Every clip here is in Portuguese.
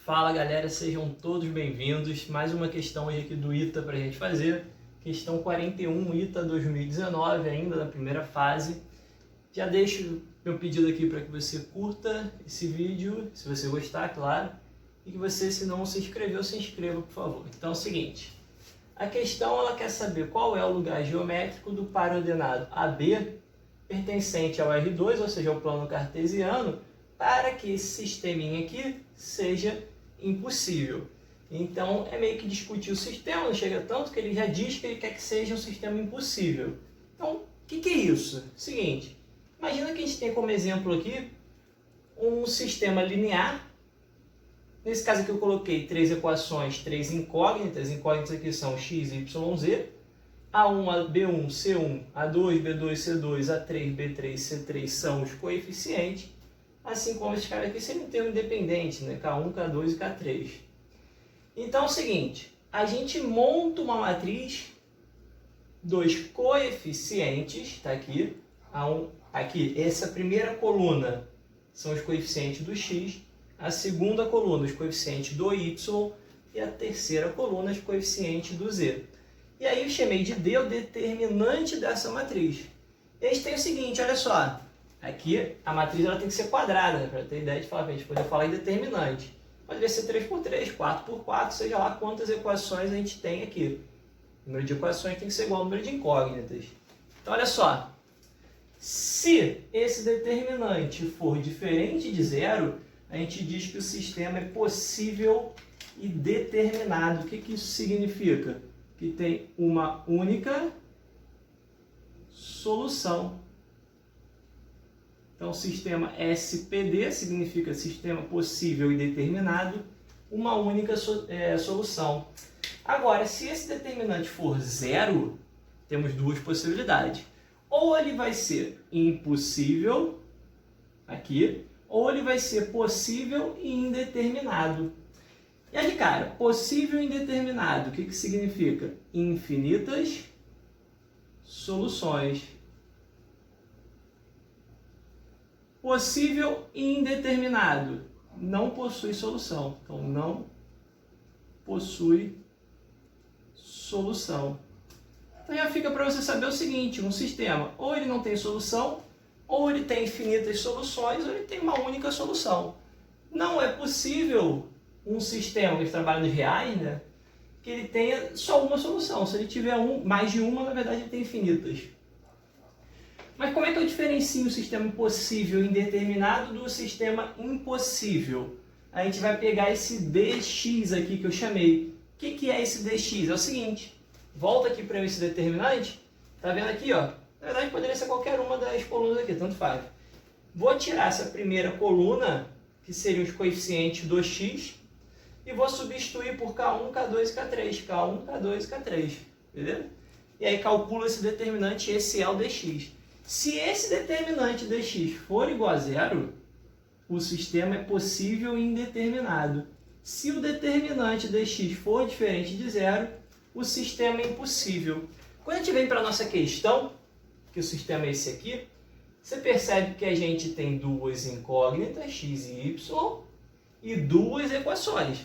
Fala galera, sejam todos bem-vindos. Mais uma questão hoje aqui do ITA para a gente fazer. Questão 41, ITA 2019, ainda na primeira fase. Já deixo meu pedido aqui para que você curta esse vídeo, se você gostar, claro. E que você, se não se inscreveu, se inscreva, por favor. Então é o seguinte, a questão ela quer saber qual é o lugar geométrico do par ordenado AB pertencente ao R2, ou seja, ao plano cartesiano, para que esse sisteminha aqui seja impossível. Então é meio que discutir o sistema, não chega tanto que ele já diz que ele quer que seja um sistema impossível. Então, o que é isso? Seguinte, imagina que a gente tem como exemplo aqui um sistema linear. Nesse caso aqui eu coloquei três equações, três incógnitas. Incógnitas aqui são x, y, z. A1, B1, C1, A2, B2, C2, A3, B3, C3 são os coeficientes. Assim como esses caras aqui seriam um termo independente, né? K1, K2 e K3. Então é o seguinte, a gente monta uma matriz dos coeficientes, tá aqui, aqui, essa primeira coluna são os coeficientes do x, a segunda coluna os coeficientes do y e a terceira coluna os coeficientes do z. E aí eu chamei de D o determinante dessa matriz. E a gente tem o seguinte, olha só, aqui a matriz ela tem que ser quadrada, né, para ter ideia de falar, para a gente poder falar em determinante. Poderia ser 3x3, 4x4, seja lá quantas equações a gente tem aqui. O número de equações tem que ser igual ao número de incógnitas. Então olha só, se esse determinante for diferente de zero, a gente diz que o sistema é possível e determinado. O que isso significa? Que tem uma única solução. Então, sistema SPD significa sistema possível e determinado, uma única solução. Agora, se esse determinante for zero, temos duas possibilidades. Ou ele vai ser impossível, aqui, ou ele vai ser possível e indeterminado. E aí, cara, possível e indeterminado, o que significa? Infinitas soluções. Possível e indeterminado, não possui solução. Então, não possui solução. Então, já fica para você saber o seguinte, um sistema, ou ele não tem solução, ou ele tem infinitas soluções, ou ele tem uma única solução. Não é possível um sistema que trabalha nos reais, né, que ele tenha só uma solução. Se ele tiver mais de uma, na verdade ele tem infinitas. Mas como é que eu diferencio o sistema possível e indeterminado do sistema impossível? A gente vai pegar esse dx aqui que eu chamei. O que é esse dx? É o seguinte, volta aqui para esse determinante, tá vendo aqui, ó? Na verdade poderia ser qualquer uma das colunas aqui, tanto faz. Vou tirar essa primeira coluna, que seriam os coeficientes do x, e vou substituir por K1, K2 e K3. K1, K2 e K3. Beleza? E aí calculo esse determinante, esse é o dx. Se esse determinante dx for igual a zero, o sistema é possível e indeterminado. Se o determinante dx for diferente de zero, o sistema é impossível. Quando a gente vem para a nossa questão, que o sistema é esse aqui, você percebe que a gente tem duas incógnitas, x e y, e duas equações.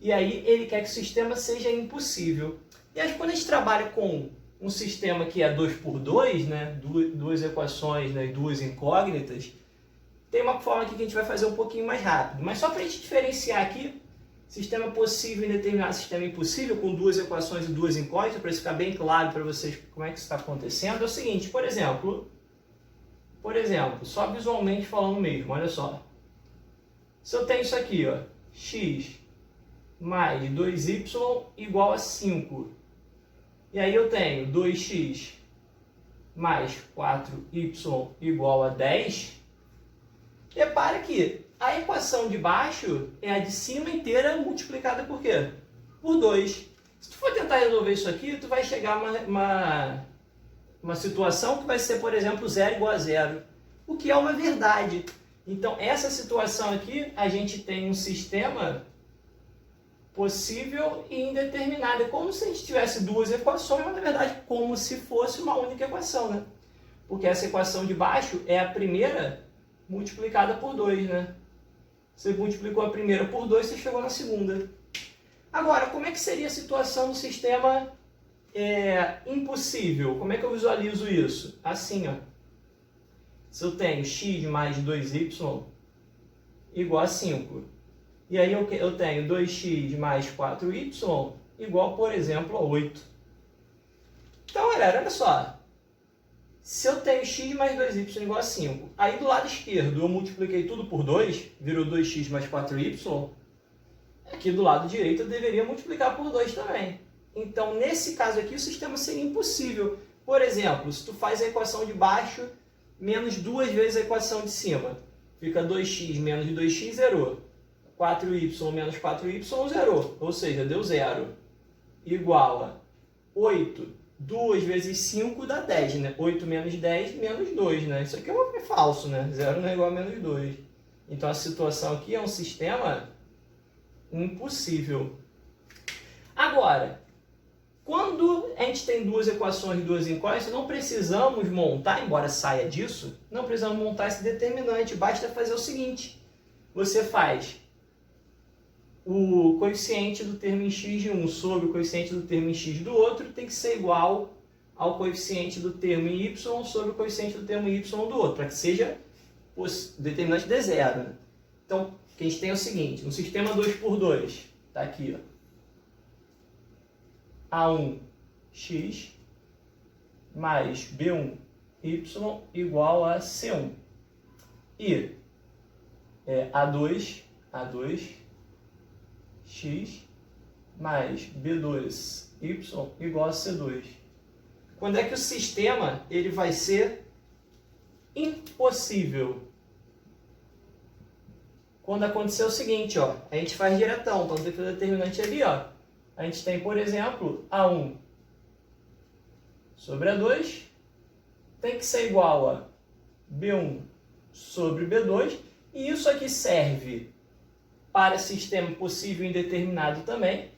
E aí ele quer que o sistema seja impossível. E aí quando a gente trabalha com um sistema que é 2x2, né, duas equações, né, e duas incógnitas, tem uma forma aqui que a gente vai fazer um pouquinho mais rápido. Mas só para a gente diferenciar aqui, sistema possível e indeterminado, sistema impossível, com duas equações e duas incógnitas, para ficar bem claro para vocês como é que isso está acontecendo, é o seguinte, por exemplo, só visualmente falando mesmo, olha só. Se eu tenho isso aqui, ó, x mais 2y igual a 5. E aí eu tenho 2x mais 4y igual a 10. Repara que a equação de baixo é a de cima inteira multiplicada por quê? Por 2. Se tu for tentar resolver isso aqui, tu vai chegar a uma situação que vai ser, por exemplo, 0 igual a 0. O que é uma verdade. Então, essa situação aqui, a gente tem um sistema possível e indeterminado. É como se a gente tivesse duas equações, mas na verdade como se fosse uma única equação, né? Porque essa equação de baixo é a primeira multiplicada por 2, né? Você multiplicou a primeira por 2, você chegou na segunda. Agora, como é que seria a situação do sistema impossível? Como é que eu visualizo isso? Assim, ó. Se eu tenho x mais 2y igual a 5, e aí eu tenho 2x mais 4y igual, por exemplo, a 8. Então, galera, olha só. Se eu tenho x mais 2y igual a 5, aí do lado esquerdo eu multipliquei tudo por 2, virou 2x mais 4y, aqui do lado direito eu deveria multiplicar por 2 também. Então, nesse caso aqui, o sistema seria impossível. Por exemplo, se tu faz a equação de baixo menos 2 vezes a equação de cima, fica 2x menos 2x, zerou. 4y menos 4y, zerou. Ou seja, deu 0. Igual a 8. 2 vezes 5 dá 10, né? 8 menos 10, menos 2, né? Isso aqui é falso, né? 0 não é igual a menos 2. Então, a situação aqui é um sistema impossível. Agora, quando a gente tem duas equações, duas incógnitas, não precisamos montar, embora saia disso, não precisamos montar esse determinante. Basta fazer o seguinte. Você faz o coeficiente do termo em x de um sobre o coeficiente do termo em x do outro tem que ser igual ao coeficiente do termo em y sobre o coeficiente do termo em y do outro, para que seja o determinante de zero. Né? Então, o que a gente tem é o seguinte, no sistema 2 por 2, está aqui, ó, A1x mais B1y igual a C1. E A2x mais B2y igual a C2. Quando é que o sistema ele vai ser impossível? Quando acontecer o seguinte, ó, a gente faz diretão, então tem que fazer o determinante ali, ó. A gente tem, por exemplo, A1 sobre A2 tem que ser igual a B1 sobre B2, e isso aqui serve para sistema possível e indeterminado também,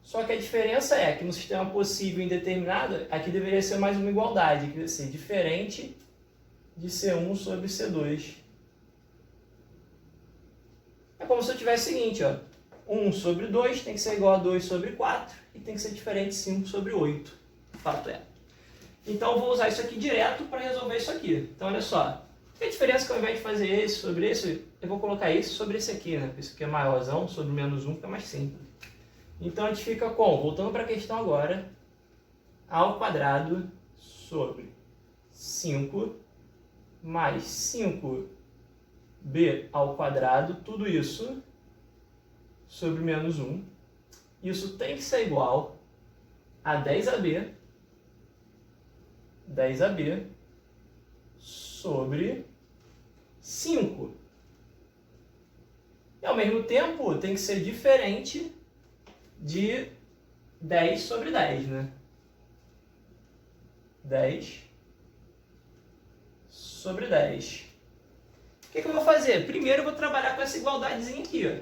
só que a diferença é que no sistema possível e indeterminado, aqui deveria ser mais uma igualdade, que deveria ser diferente de C1 sobre C2. É como se eu tivesse o seguinte, ó, 1 sobre 2 tem que ser igual a 2 sobre 4 e tem que ser diferente de 5 sobre 8. Fato é. Então, eu vou usar isso aqui direto para resolver isso aqui. Então, olha só. A diferença é que ao invés de fazer esse sobre esse, eu vou colocar esse sobre esse aqui, né? Esse aqui é maiorzão, sobre menos 1 fica mais simples. Então, a gente fica com, voltando para a questão agora, a ao quadrado sobre 5 mais 5b ao quadrado, tudo isso sobre menos 1. Isso tem que ser igual a 10ab sobre 5. E ao mesmo tempo tem que ser diferente de 10 sobre 10, né? 10 sobre 10. O que eu vou fazer? Primeiro eu vou trabalhar com essa igualdadezinha aqui, ó.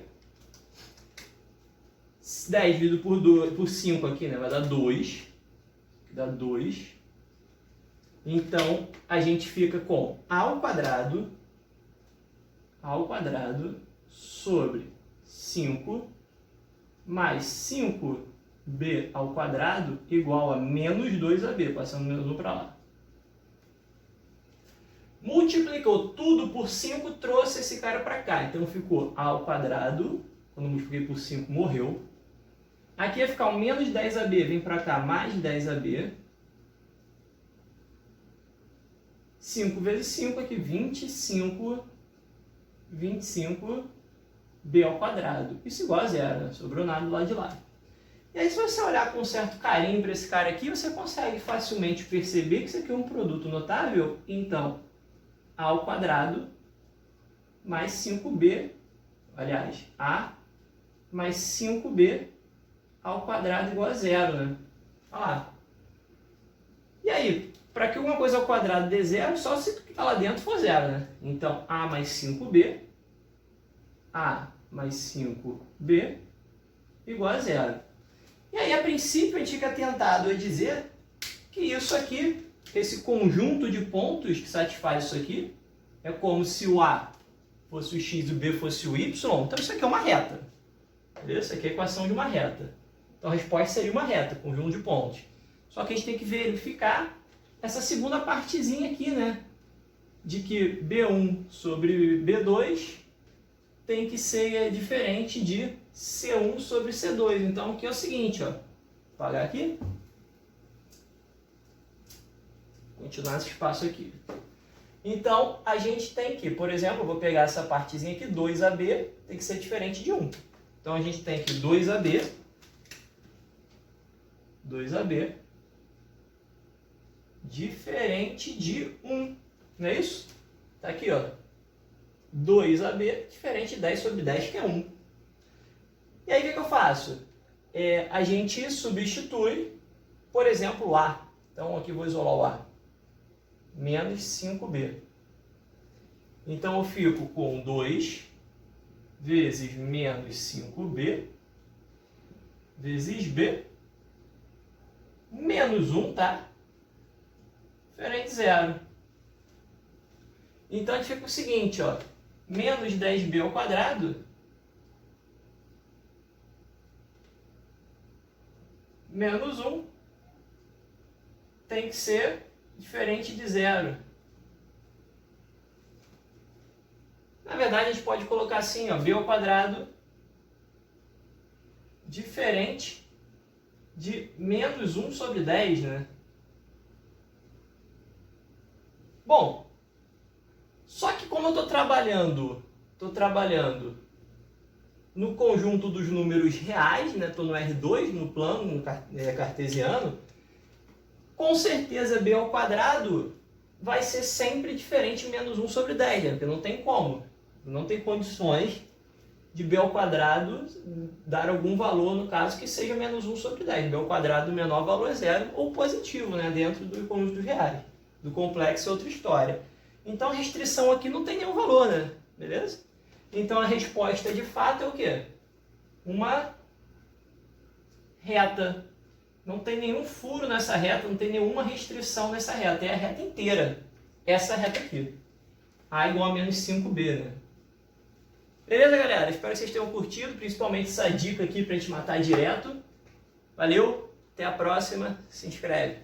10 dividido por 5 aqui, né? Vai dar 2. Dá 2. Então, a gente fica com a ao quadrado sobre 5 mais 5b ao quadrado igual a menos 2ab, passando menos 1 para lá. Multiplicou tudo por 5, trouxe esse cara para cá. Então, ficou a ao quadrado, quando multipliquei por 5, morreu. Aqui ia ficar o menos 10ab, vem para cá, mais 10ab. 5 vezes 5 aqui, 25b ao quadrado. Isso igual a zero, né? Sobrou nada do lado de lá. E aí, se você olhar com um certo carinho para esse cara aqui, você consegue facilmente perceber que isso aqui é um produto notável. Então, a ao quadrado mais 5b, aliás, a mais 5b ao quadrado igual a zero, né? Olha lá. E aí, para que alguma coisa ao quadrado dê zero, só se o que está lá dentro for zero, né? Então, a mais 5b igual a zero. E aí, a princípio, a gente fica tentado a dizer que isso aqui, esse conjunto de pontos que satisfaz isso aqui, é como se o A fosse o x e o b fosse o y, então isso aqui é uma reta. Beleza? Isso aqui é a equação de uma reta. Então a resposta seria uma reta, conjunto de pontos. Só que a gente tem que verificar essa segunda partezinha aqui, né? De que B1 sobre B2 tem que ser diferente de C1 sobre C2. Então aqui é o seguinte, ó. Vou apagar aqui. Continuar esse espaço aqui. Então, a gente tem que, por exemplo, eu vou pegar essa partezinha aqui, 2AB, tem que ser diferente de 1. Então, a gente tem aqui 2AB, diferente de 1. Não é isso? Tá aqui, ó. 2AB, diferente de 10 sobre 10, que é 1. E aí, o que eu faço? A gente substitui, por exemplo, A. Então, aqui eu vou isolar o A. Menos 5B. Então, eu fico com 2 vezes menos 5B vezes B menos 1, tá? Diferente de 0. Então, a gente fica com o seguinte, ó. Menos 10B ao quadrado menos 1 tem que ser diferente de 0. Na verdade, a gente pode colocar assim, ó, b ao quadrado diferente de menos 1 sobre 10, né? Bom, só que como eu estou trabalhando no conjunto dos números reais, né? Estou no R2, no plano cartesiano, com certeza b ao quadrado vai ser sempre diferente de menos 1 sobre 10, né? Porque não tem como. Não tem condições de b ao quadrado dar algum valor, no caso, que seja menos 1 sobre 10. b ao quadrado, o menor valor é 0 ou positivo, né? Dentro do conjunto dos reais. Do complexo é outra história. Então a restrição aqui não tem nenhum valor, né? Beleza? Então a resposta de fato é o quê? Uma reta. Não tem nenhum furo nessa reta, não tem nenhuma restrição nessa reta. É a reta inteira. Essa reta aqui. A igual a menos 5B, né? Beleza, galera? Espero que vocês tenham curtido, principalmente essa dica aqui pra gente matar direto. Valeu, até a próxima, se inscreve.